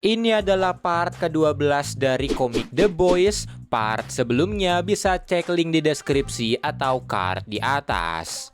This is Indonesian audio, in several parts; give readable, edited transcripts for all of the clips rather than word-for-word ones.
Ini adalah part ke-12 dari komik The Boys. Part sebelumnya bisa cek link di deskripsi atau card di atas.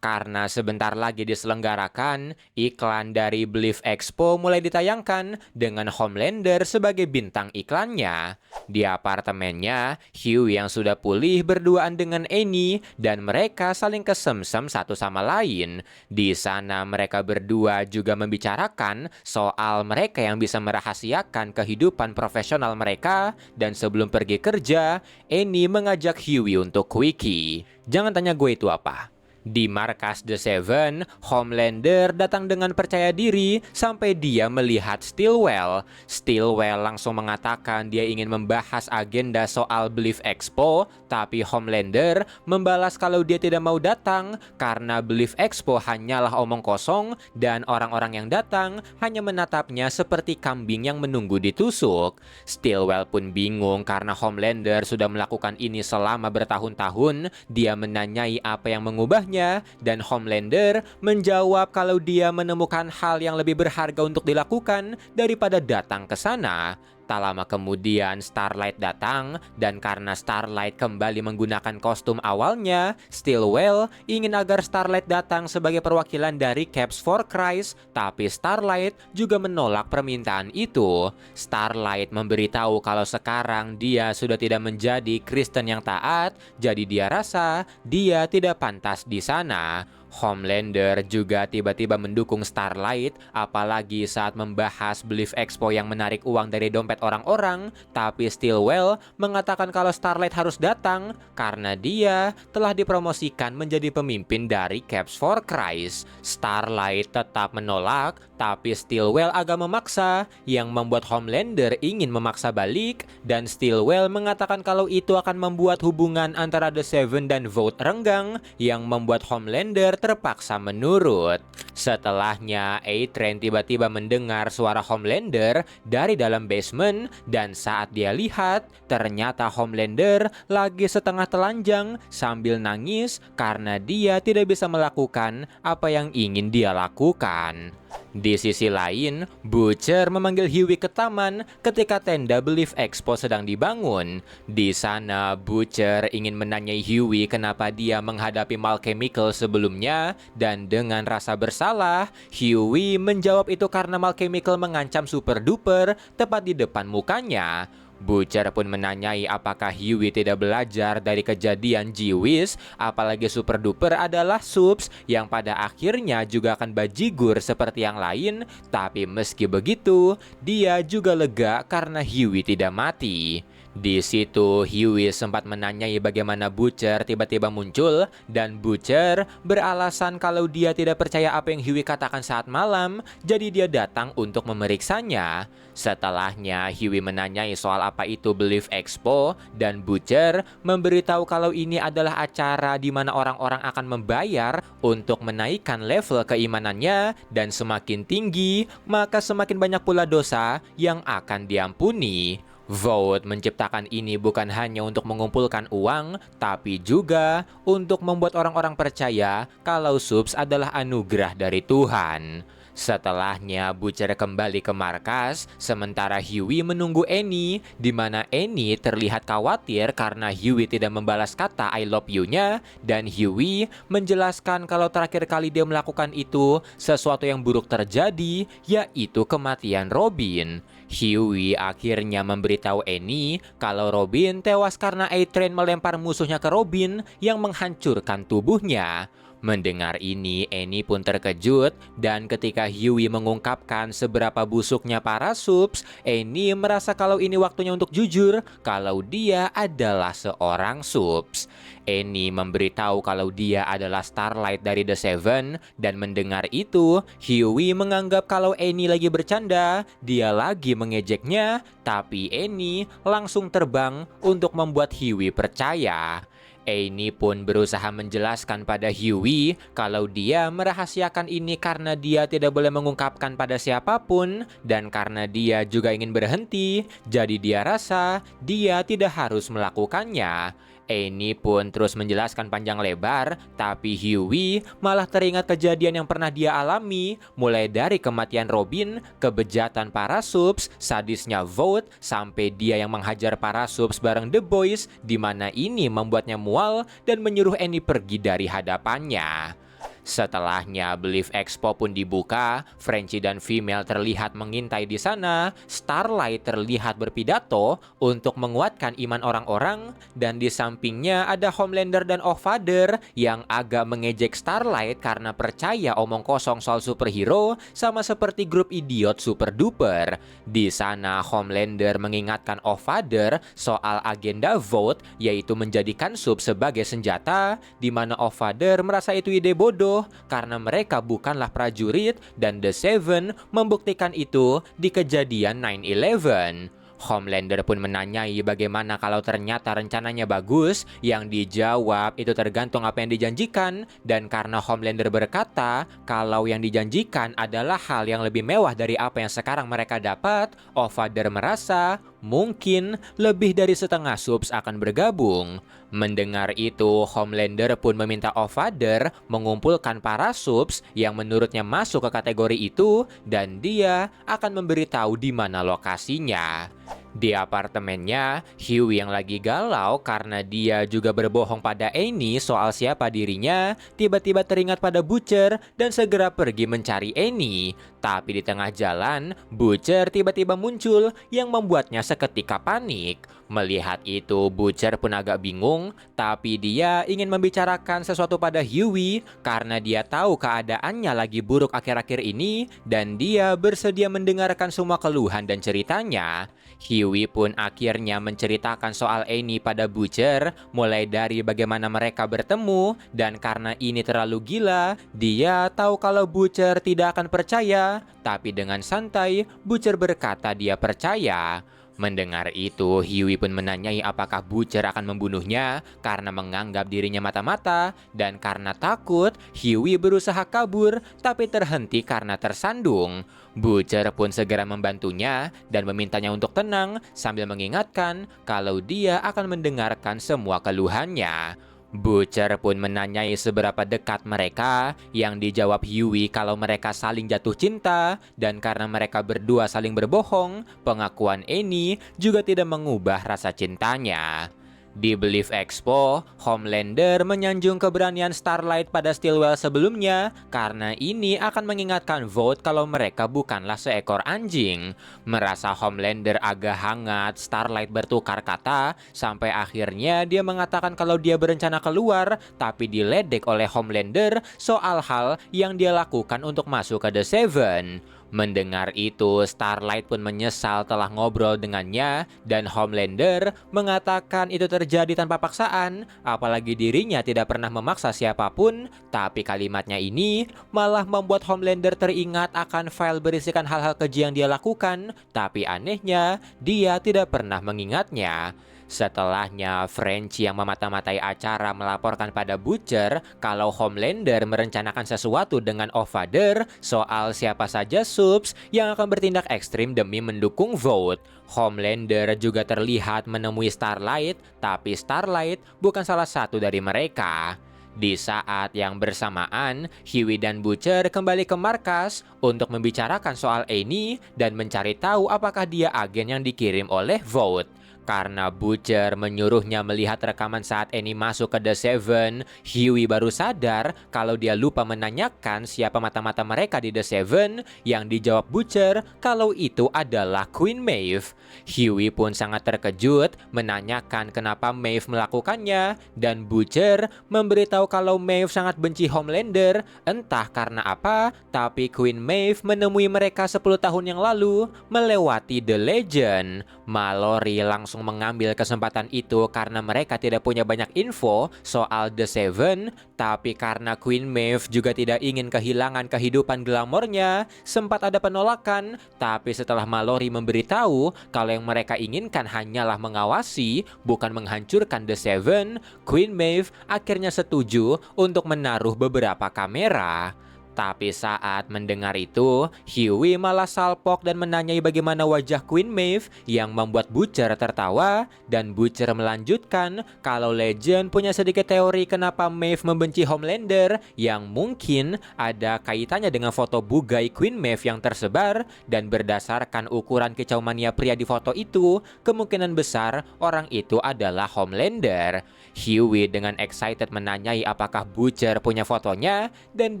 Karena sebentar lagi diselenggarakan, iklan dari Believe Expo mulai ditayangkan dengan Homelander sebagai bintang iklannya. Di apartemennya, Hughie yang sudah pulih berduaan dengan Annie dan mereka saling kesemsem satu sama lain. Di sana mereka berdua juga membicarakan soal mereka yang bisa merahasiakan kehidupan profesional mereka, dan sebelum pergi kerja, Annie mengajak Hughie untuk quickie. Jangan tanya gue itu apa. Di markas The Seven, Homelander datang dengan percaya diri sampai dia melihat Stillwell. Stillwell langsung mengatakan dia ingin membahas agenda soal Believe Expo, tapi Homelander membalas kalau dia tidak mau datang karena Believe Expo hanyalah omong kosong dan orang-orang yang datang hanya menatapnya seperti kambing yang menunggu ditusuk. Stillwell pun bingung karena Homelander sudah melakukan ini selama bertahun-tahun. Dia menanyai apa yang mengubahnya dan Homelander menjawab kalau dia menemukan hal yang lebih berharga untuk dilakukan daripada datang ke sana. Tak lama kemudian Starlight datang, dan karena Starlight kembali menggunakan kostum awalnya, Stillwell ingin agar Starlight datang sebagai perwakilan dari Caps for Christ, tapi Starlight juga menolak permintaan itu. Starlight memberitahu kalau sekarang dia sudah tidak menjadi Kristen yang taat, jadi dia rasa dia tidak pantas di sana. Homelander juga tiba-tiba mendukung Starlight, apalagi saat membahas Believe Expo yang menarik uang dari dompet orang-orang, tapi Stillwell mengatakan kalau Starlight harus datang karena dia telah dipromosikan menjadi pemimpin dari Caps for Christ. Starlight tetap menolak, tapi Stillwell agak memaksa, yang membuat Homelander ingin memaksa balik, dan Stillwell mengatakan kalau itu akan membuat hubungan antara The Seven dan Vought renggang, yang membuat Homelander terpaksa menurut. Setelahnya, A-Train tiba-tiba mendengar suara Homelander dari dalam basement, dan saat dia lihat, ternyata Homelander lagi setengah telanjang sambil nangis karena dia tidak bisa melakukan apa yang ingin dia lakukan. Di sisi lain, Butcher memanggil Hughie ke taman ketika tenda Believe Expo sedang dibangun. Di sana, Butcher ingin menanyai Hughie kenapa dia menghadapi Mal Chemical sebelumnya, dan dengan rasa bersalah, Hughie menjawab itu karena Mal Chemical mengancam Super Duper tepat di depan mukanya. Butcher pun menanyai apakah Hughie tidak belajar dari kejadian G-Wiz, apalagi Super Duper adalah Supes yang pada akhirnya juga akan bajigur seperti yang lain, tapi meski begitu, dia juga lega karena Hughie tidak mati. Di situ, Hughie sempat menanyai bagaimana Butcher tiba-tiba muncul, dan Butcher beralasan kalau dia tidak percaya apa yang Hughie katakan saat malam, jadi dia datang untuk memeriksanya. Setelahnya, Hughie menanyai soal apa itu Believe Expo, dan Butcher memberitahu kalau ini adalah acara di mana orang-orang akan membayar untuk menaikkan level keimanannya, dan semakin tinggi, maka semakin banyak pula dosa yang akan diampuni. Vought menciptakan ini bukan hanya untuk mengumpulkan uang, tapi juga untuk membuat orang-orang percaya kalau Supes adalah anugerah dari Tuhan. Setelahnya, Butcher kembali ke markas, sementara Hughie menunggu Annie, di mana Annie terlihat khawatir karena Hughie tidak membalas kata I love you-nya, dan Hughie menjelaskan kalau terakhir kali dia melakukan itu, sesuatu yang buruk terjadi, yaitu kematian Robin. Hughie akhirnya memberitahu Annie kalau Robin tewas karena A-Train melempar musuhnya ke Robin yang menghancurkan tubuhnya. Mendengar ini, Annie pun terkejut, dan ketika Hughie mengungkapkan seberapa busuknya para Supes, Annie merasa kalau ini waktunya untuk jujur kalau dia adalah seorang Supes. Annie memberitahu kalau dia adalah Starlight dari The Seven, dan mendengar itu, Hughie menganggap kalau Annie lagi bercanda, dia lagi mengejeknya, tapi Annie langsung terbang untuk membuat Hughie percaya. Annie pun berusaha menjelaskan pada Hughie kalau dia merahasiakan ini karena dia tidak boleh mengungkapkan pada siapapun, dan karena dia juga ingin berhenti, jadi dia rasa dia tidak harus melakukannya. Annie pun terus menjelaskan panjang lebar, tapi Huey malah teringat kejadian yang pernah dia alami, mulai dari kematian Robin, kebejatan para subs, sadisnya Vought, sampai dia yang menghajar para subs bareng The Boys, di mana ini membuatnya mual dan menyuruh Annie pergi dari hadapannya. Setelahnya, Belief Expo pun dibuka, Frenchie dan Female terlihat mengintai di sana, Starlight terlihat berpidato untuk menguatkan iman orang-orang, dan di sampingnya ada Homelander dan All-Father yang agak mengejek Starlight karena percaya omong kosong soal superhero sama seperti grup idiot Super Duper. Di sana, Homelander mengingatkan All-Father soal agenda Vought, yaitu menjadikan sub sebagai senjata, di mana All-Father merasa itu ide bodoh karena mereka bukanlah prajurit dan The Seven membuktikan itu di kejadian 9/11. Homelander pun menanyai bagaimana kalau ternyata rencananya bagus, yang dijawab itu tergantung apa yang dijanjikan, dan karena Homelander berkata kalau yang dijanjikan adalah hal yang lebih mewah dari apa yang sekarang mereka dapat, All-Father merasa mungkin lebih dari setengah subs akan bergabung. Mendengar itu, Homelander pun meminta All-Father mengumpulkan para subs yang menurutnya masuk ke kategori itu, dan dia akan memberitahu di mana lokasinya. Di apartemennya, Huey yang lagi galau karena dia juga berbohong pada Annie soal siapa dirinya, tiba-tiba teringat pada Butcher dan segera pergi mencari Annie. Tapi di tengah jalan, Butcher tiba-tiba muncul yang membuatnya seketika panik. Melihat itu, Butcher pun agak bingung, tapi dia ingin membicarakan sesuatu pada Huey karena dia tahu keadaannya lagi buruk akhir-akhir ini dan dia bersedia mendengarkan semua keluhan dan ceritanya. Huey pun akhirnya menceritakan soal Annie pada Butcher, mulai dari bagaimana mereka bertemu, dan karena ini terlalu gila, dia tahu kalau Butcher tidak akan percaya, tapi dengan santai, Butcher berkata dia percaya. Mendengar itu, Huey pun menanyai apakah Butcher akan membunuhnya karena menganggap dirinya mata-mata, dan karena takut, Huey berusaha kabur tapi terhenti karena tersandung. Butcher pun segera membantunya dan memintanya untuk tenang sambil mengingatkan kalau dia akan mendengarkan semua keluhannya. Butcher pun menanyai seberapa dekat mereka, yang dijawab Huey kalau mereka saling jatuh cinta, dan karena mereka berdua saling berbohong, pengakuan Annie juga tidak mengubah rasa cintanya. Di Belief Expo, Homelander menyanjung keberanian Starlight pada Stillwell sebelumnya karena ini akan mengingatkan Vought kalau mereka bukanlah seekor anjing. Merasa Homelander agak hangat, Starlight bertukar kata sampai akhirnya dia mengatakan kalau dia berencana keluar tapi diledek oleh Homelander soal hal yang dia lakukan untuk masuk ke The Seven. Mendengar itu, Starlight pun menyesal telah ngobrol dengannya, dan Homelander mengatakan itu terjadi tanpa paksaan, apalagi dirinya tidak pernah memaksa siapapun, tapi kalimatnya ini malah membuat Homelander teringat akan file berisikan hal-hal keji yang dia lakukan, tapi anehnya, dia tidak pernah mengingatnya. Setelahnya, Frenchie yang memata-matai acara melaporkan pada Butcher kalau Homelander merencanakan sesuatu dengan All-Father soal siapa saja subs yang akan bertindak ekstrim demi mendukung Vought. Homelander juga terlihat menemui Starlight, tapi Starlight bukan salah satu dari mereka. Di saat yang bersamaan, Huey dan Butcher kembali ke markas untuk membicarakan soal Annie dan mencari tahu apakah dia agen yang dikirim oleh Vought. Karena Butcher menyuruhnya melihat rekaman saat Annie masuk ke The Seven, Huey baru sadar kalau dia lupa menanyakan siapa mata-mata mereka di The Seven, yang dijawab Butcher kalau itu adalah Queen Maeve. Huey pun sangat terkejut menanyakan kenapa Maeve melakukannya, dan Butcher memberitahu kalau Maeve sangat benci Homelander, entah karena apa, tapi Queen Maeve menemui mereka 10 tahun yang lalu melewati The Legend. Mallory langsung mengambil kesempatan itu karena mereka tidak punya banyak info soal The Seven, tapi karena Queen Maeve juga tidak ingin kehilangan kehidupan glamornya, sempat ada penolakan, tapi setelah Mallory memberitahu kalau yang mereka inginkan hanyalah mengawasi, bukan menghancurkan The Seven, Queen Maeve akhirnya setuju untuk menaruh beberapa kamera. Tapi saat mendengar itu, Huey malah salpok dan menanyai bagaimana wajah Queen Maeve yang membuat Butcher tertawa, dan Butcher melanjutkan kalau Legend punya sedikit teori kenapa Maeve membenci Homelander yang mungkin ada kaitannya dengan foto bugai Queen Maeve yang tersebar, dan berdasarkan ukuran kicauannya pria di foto itu, kemungkinan besar orang itu adalah Homelander. Huey dengan excited menanyai apakah Butcher punya fotonya, dan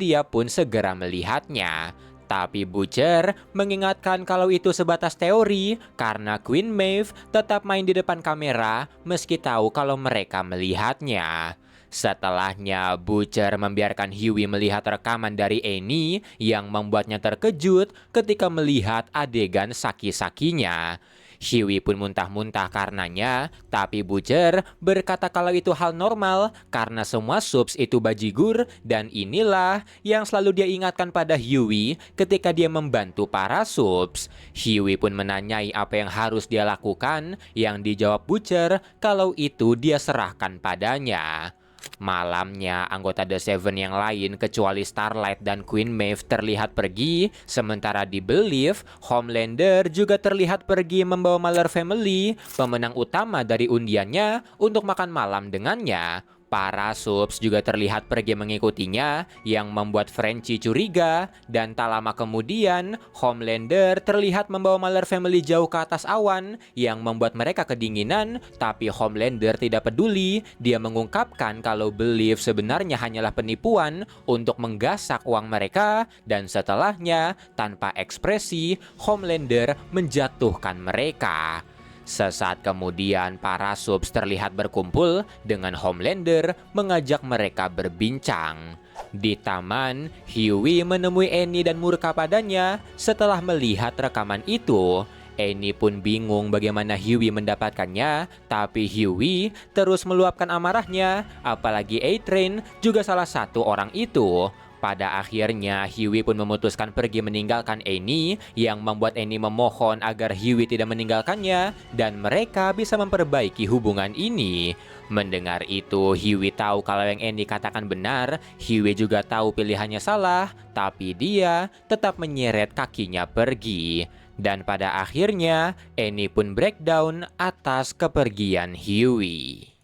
dia pun segera melihatnya. Tapi Butcher mengingatkan kalau itu sebatas teori karena Queen Maeve tetap main di depan kamera meski tahu kalau mereka melihatnya. Setelahnya, Butcher membiarkan Huey melihat rekaman dari Annie yang membuatnya terkejut ketika melihat adegan saki-sakinya. Huey pun muntah-muntah karenanya, tapi Butcher berkata kalau itu hal normal karena semua subs itu bajigur, dan inilah yang selalu dia ingatkan pada Huey ketika dia membantu para subs. Huey pun menanyai apa yang harus dia lakukan, yang dijawab Butcher kalau itu dia serahkan padanya. Malamnya, anggota The Seven yang lain kecuali Starlight dan Queen Maeve terlihat pergi, sementara di Belief, Homelander juga terlihat pergi membawa Miller Family, pemenang utama dari undiannya, untuk makan malam dengannya. Para subs juga terlihat pergi mengikutinya, yang membuat Frenchie curiga, dan tak lama kemudian, Homelander terlihat membawa Miller Family jauh ke atas awan, yang membuat mereka kedinginan, tapi Homelander tidak peduli. Dia mengungkapkan kalau Belief sebenarnya hanyalah penipuan untuk menggasak uang mereka, dan setelahnya, tanpa ekspresi, Homelander menjatuhkan mereka. Sesaat kemudian, para subs terlihat berkumpul dengan Homelander mengajak mereka berbincang. Di taman, Huey menemui Annie dan murka padanya setelah melihat rekaman itu. Annie pun bingung bagaimana Huey mendapatkannya, tapi Huey terus meluapkan amarahnya, apalagi A-Train juga salah satu orang itu. Pada akhirnya, Huey pun memutuskan pergi meninggalkan Annie, yang membuat Annie memohon agar Huey tidak meninggalkannya, dan mereka bisa memperbaiki hubungan ini. Mendengar itu, Huey tahu kalau yang Annie katakan benar. Huey juga tahu pilihannya salah, tapi dia tetap menyeret kakinya pergi. Dan pada akhirnya, Annie pun breakdown atas kepergian Huey.